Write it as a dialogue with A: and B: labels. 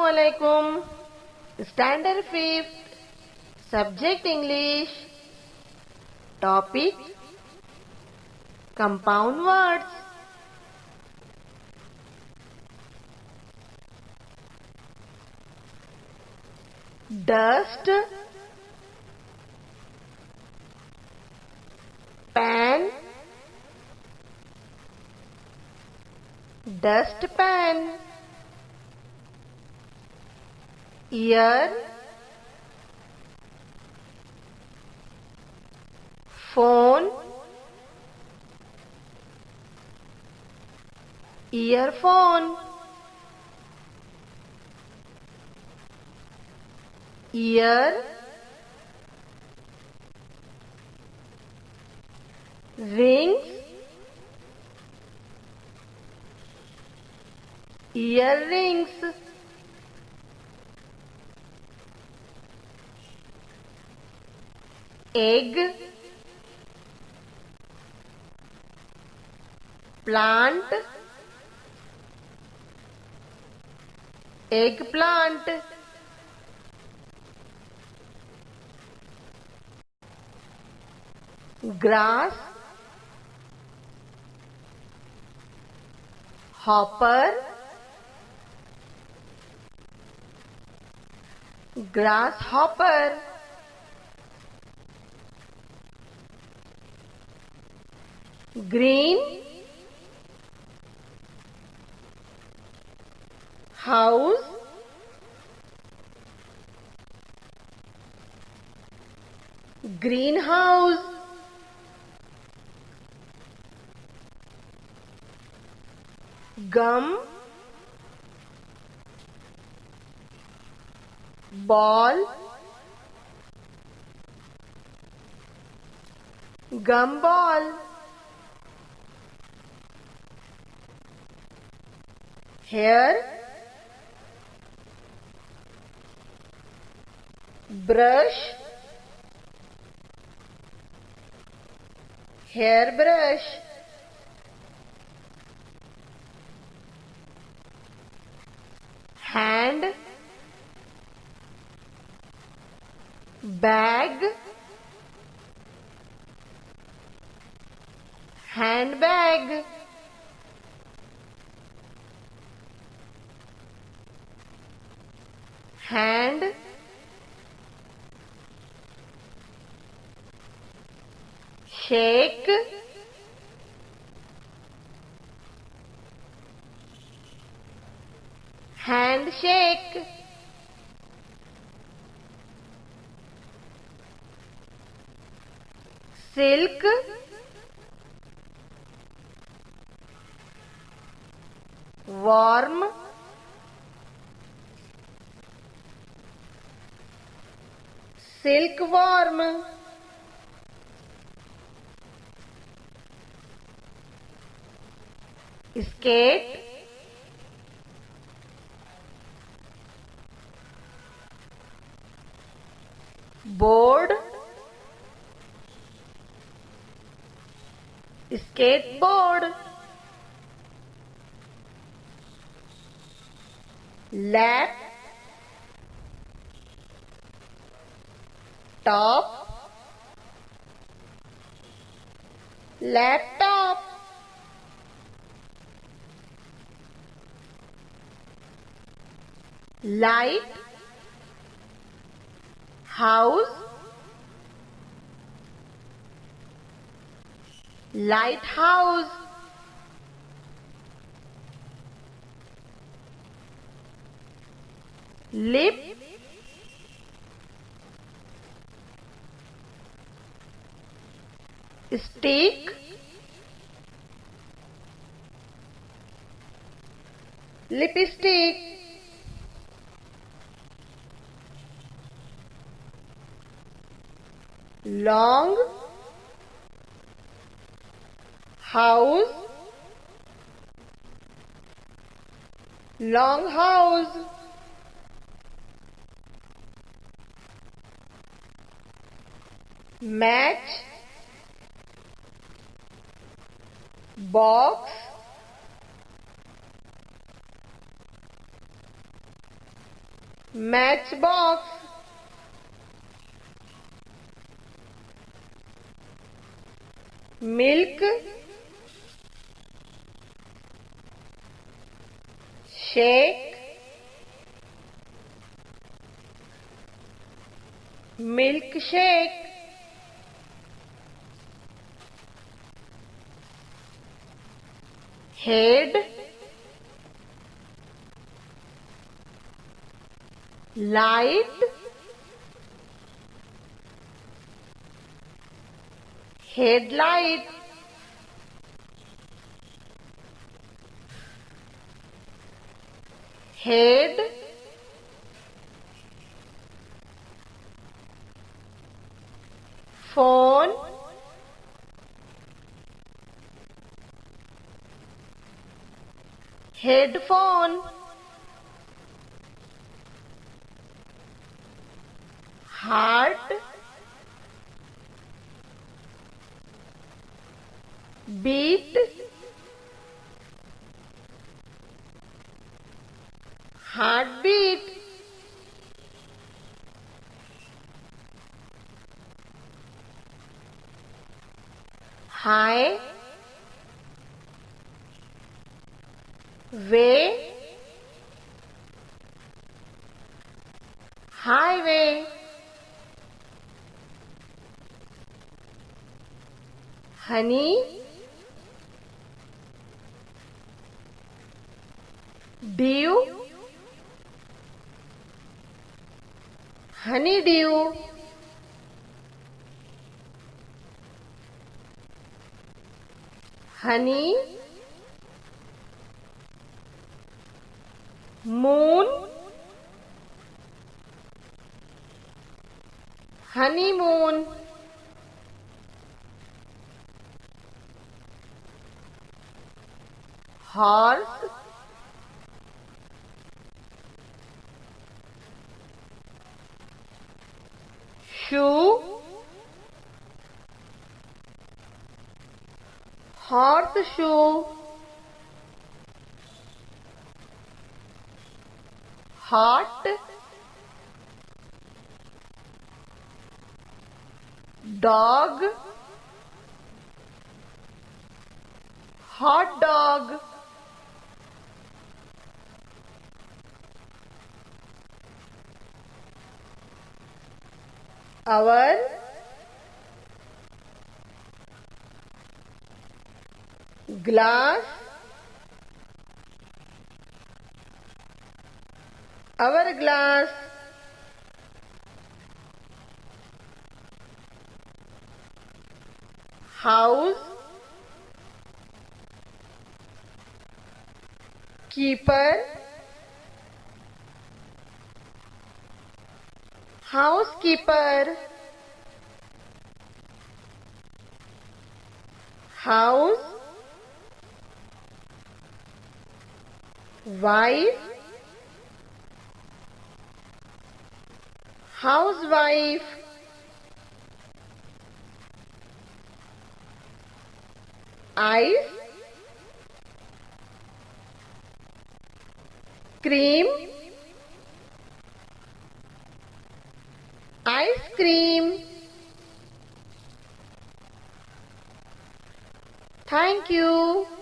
A: Assalamualaikum. Standard 5th. Subject English. Topic Compound words. Dust, pan, dustpan. Ear, phone, earphone. Ear, rings, earrings. Egg, plant, eggplant. Grass, hopper, grasshopper. Green, house, greenhouse. Gum, ball, gumball. Hair, brush, hairbrush. Hand, bag, handbag. Hand, shake, handshake. Silk, warm, silkworm. Skate, board, skateboard. Lap, top, laptop. Light, house, lighthouse. Lip, stick, lipstick. Long, house, long house. Match, box, matchbox, milk, shake, milkshake, head, light, headlight, head, phone, headphone, heart, beat, heartbeat, high, way, highway, honey, dew, honeydew, honey, moon, honeymoon, horse, shoe, horseshoe, hot, dog, hot dog, hour, glass, hourglass, house, keeper, housekeeper, house, wife, housewife, ice, cream, ice cream. Thank you.